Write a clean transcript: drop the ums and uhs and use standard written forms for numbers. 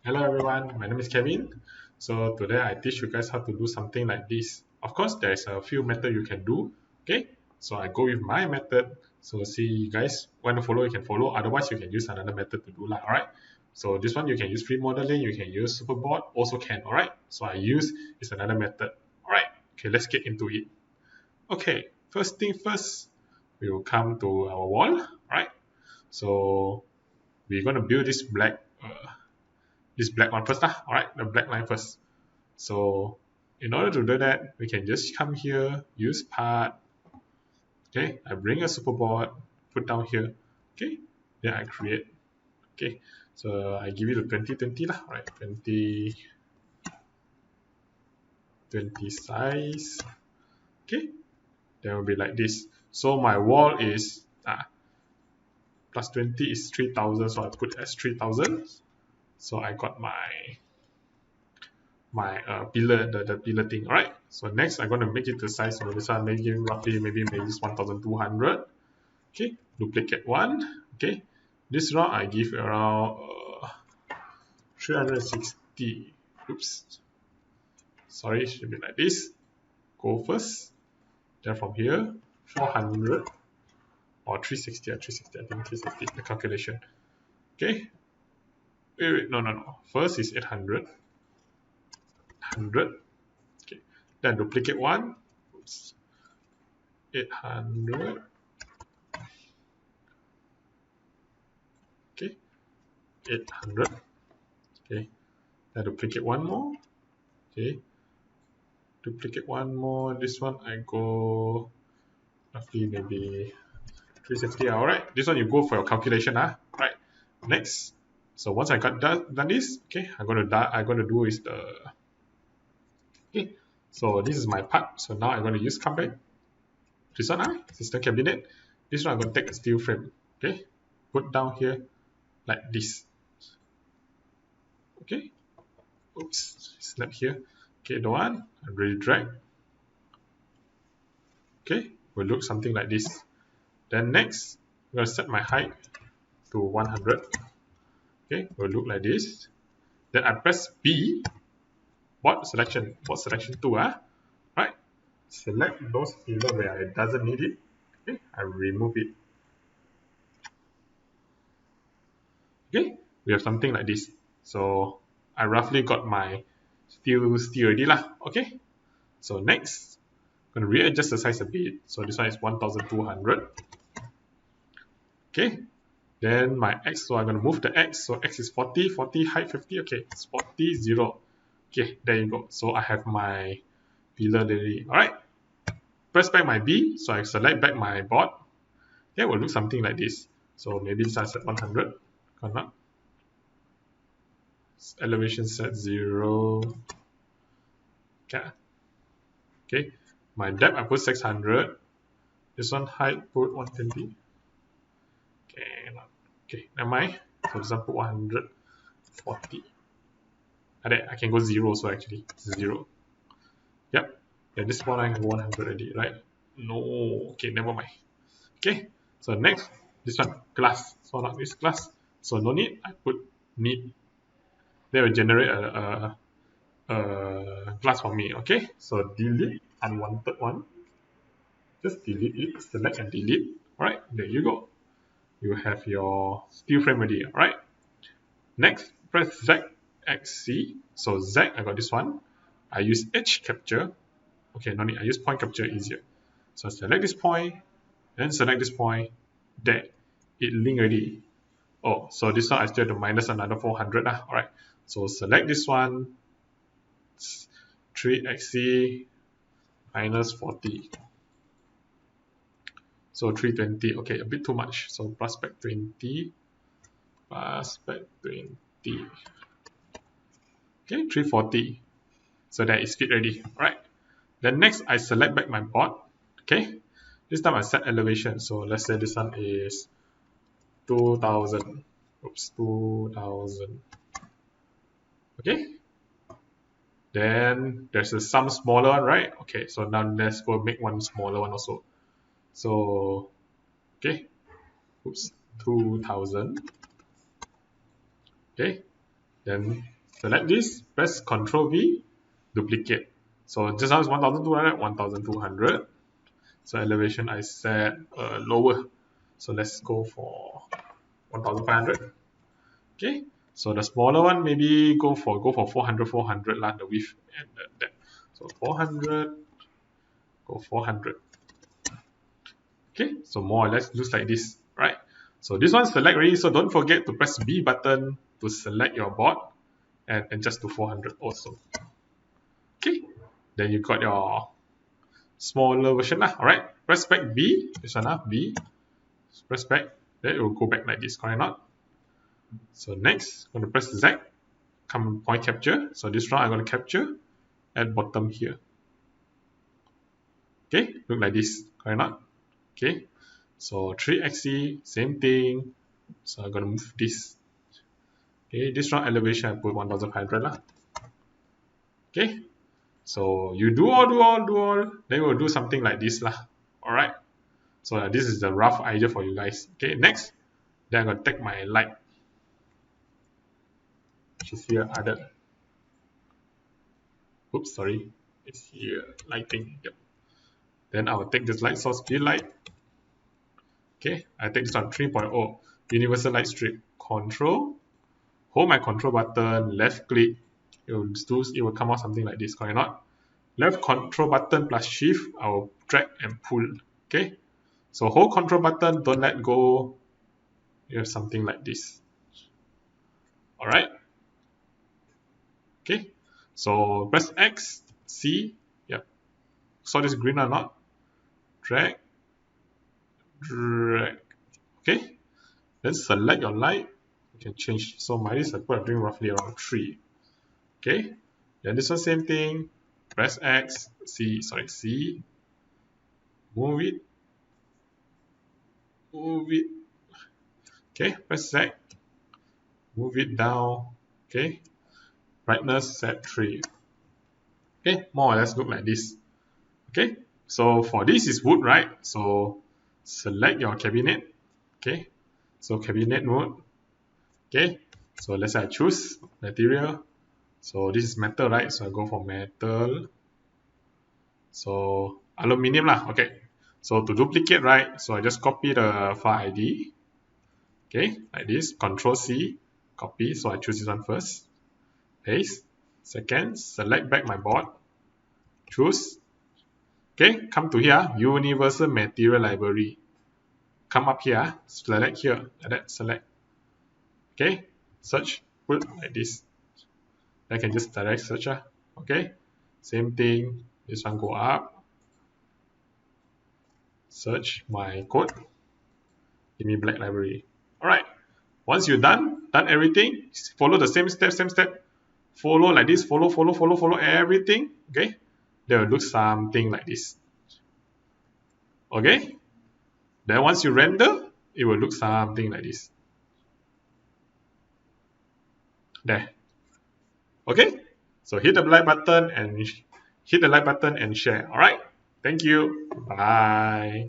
Hello everyone, my name is Kevin. So today I teach you guys how to do something like this. Of course, there's a few methods you can do. Okay, so I go with my method. So see you guys want to follow, you can follow. Otherwise, you can use another method to do lah. Alright. So this one you can use free modeling, you can use superboard, also can. Alright. So I use is another method. Alright. Okay, let's get into it. Okay, first thing first, we will come to our wall. Right. So we're gonna build this black one first lah. All right, the black line first. So in order to do that, we can just come here, use part. Okay, I bring a superboard, put down here. Okay, then I create. Okay, so I give it to 2020 lah. All right, 20 size. Okay, then will be like this. So my wall is plus 20 is 3000, so I put as 3000. So I got my pillar, the pillar thing. All right, so next I'm going to make it the size. So this one maybe roughly maybe 1200. Okay, duplicate one. Okay, this round I give around 360. Oops, sorry, it should be like this. Go first, then from here 400 or 360 or 360. I think 360 the calculation. Okay, wait, no, first is 800. 100. Okay, then duplicate one. Oops. 800. Okay, 800. Okay, then duplicate one more. Okay, duplicate one more. This one I go roughly maybe 360. All right, this one you go for your calculation. Right. Next, so once I got done this, okay, I'm gonna do is the okay. So this is my part. So now I'm gonna use cabinet. This one, system cabinet. This one I'm gonna take a steel frame. Okay, put down here like this. Okay, oops, snap here. Okay, the one I really drag. Okay, will look something like this. Then next, I'm gonna set my height to 100. Okay, will look like this. Then I press B, board selection 2. Right, select those pillar where it doesn't need it. Okay, I remove it. Okay, we have something like this. So I roughly got my steel already lah. Okay, so next I'm going to readjust the size a bit. So this one is 1200. Okay, then my x, so I'm going to move the x. So x is 40, height 50. Okay, it's 40, 0. Okay, there you go. So I have my pillar already. All right, press back my B. So I select back my board. Okay, it will look something like this. So maybe this one set 100. Not. Elevation set 0. Okay, my depth I put 600. This one height put 120. Okay, never mind. So this one put 140. I can go 0, so actually 0. Yep. Then this one I can go 100 already, right? No. Okay, never mind. Okay. So next, this one glass. So not this glass. So no need. I put need. They will generate a glass for me. Okay. So delete unwanted one. Just delete it. Select and delete. Alright. There you go. You have your steel frame ready. Alright. Next, press Z, X, C. So Z, I got this one. I use edge capture. Okay, no need. I use point capture easier. So select this point, then select this point. There, it link already. Oh, so this one I still have to minus another 400. Alright, so select this one. 3xc minus 40. So 320. Okay, a bit too much. So plus back 20. Plus back 20. Okay, 340. So that is fit already. Alright. Then next I select back my board. Okay. This time I set elevation. So let's say this one is 2000. Oops, 2000. Okay. Then there's some smaller one, right? Okay, so now let's go make one smaller one also. So okay. Oops, 2000. Okay. Then select this, press Ctrl V, duplicate. So just now is 1200, 1200. So elevation I set lower. So let's go for 1500. Okay. So the smaller one maybe go for 400 lah, the width and the depth. So 400, go 400. Okay. So more or less looks like this, right? So this one select already. So don't forget to press B button to select your board and adjust to 400 also. Okay. Then you got your smaller version lah. Alright. Press back B. This one B. Press back. Then it will go back like this. Correct or not? So next, I'm going to press Z. Come point capture. So this round I'm going to capture at bottom here. Okay. Look like this. Correct or not? Okay. So 3 axis, same thing. So I'm going to move this. Okay. This round elevation I put 1500 lah. Okay. So you do all, then we'll do something like this lah. Alright. So this is the rough idea for you guys. Okay, next, then I'm going to take my light, which is here, other. Oops, sorry. It's here, lighting. Yep. Then I will take this light source, fill light. Okay, I take this one 3.0, universal light strip. Control, hold my control button, left click. It will come out something like this, correct or not? Left control button plus shift, I will drag and pull. Okay, so hold control button, don't let go. You have something like this. Alright. Okay, so press X, C, yep. Saw this green or not? Drag, drag. Okay, then select your light. You can change. So mine is I'm doing roughly around 3. Okay, then this one same thing. Press X, C, move it. Okay, press Z, move it down. Okay, brightness set 3. Okay, more or less look like this. Okay, so for this is wood, right? So select your cabinet. Okay, so cabinet mode. Okay, so let's say I choose material. So this is metal, right? So I go for metal. So aluminium lah. Okay, so to duplicate, right? So I just copy the file ID. Okay, like this. Control C, copy. So I choose this one first. Paste. Second, select back my board. Choose. Okay, come to here. Universal Material Library. Come up here. Select here. Like that. Select. Okay, search. Put like this. I can just direct search. Okay, same thing. This one go up. Search my code. Give me black library. Alright. Once you're done everything, follow the same step. Follow like this. Follow everything. Okay. They will look something like this. Okay. Then once you render, it will look something like this. There. Okay. So hit the like button and share. Alright. Thank you. Bye.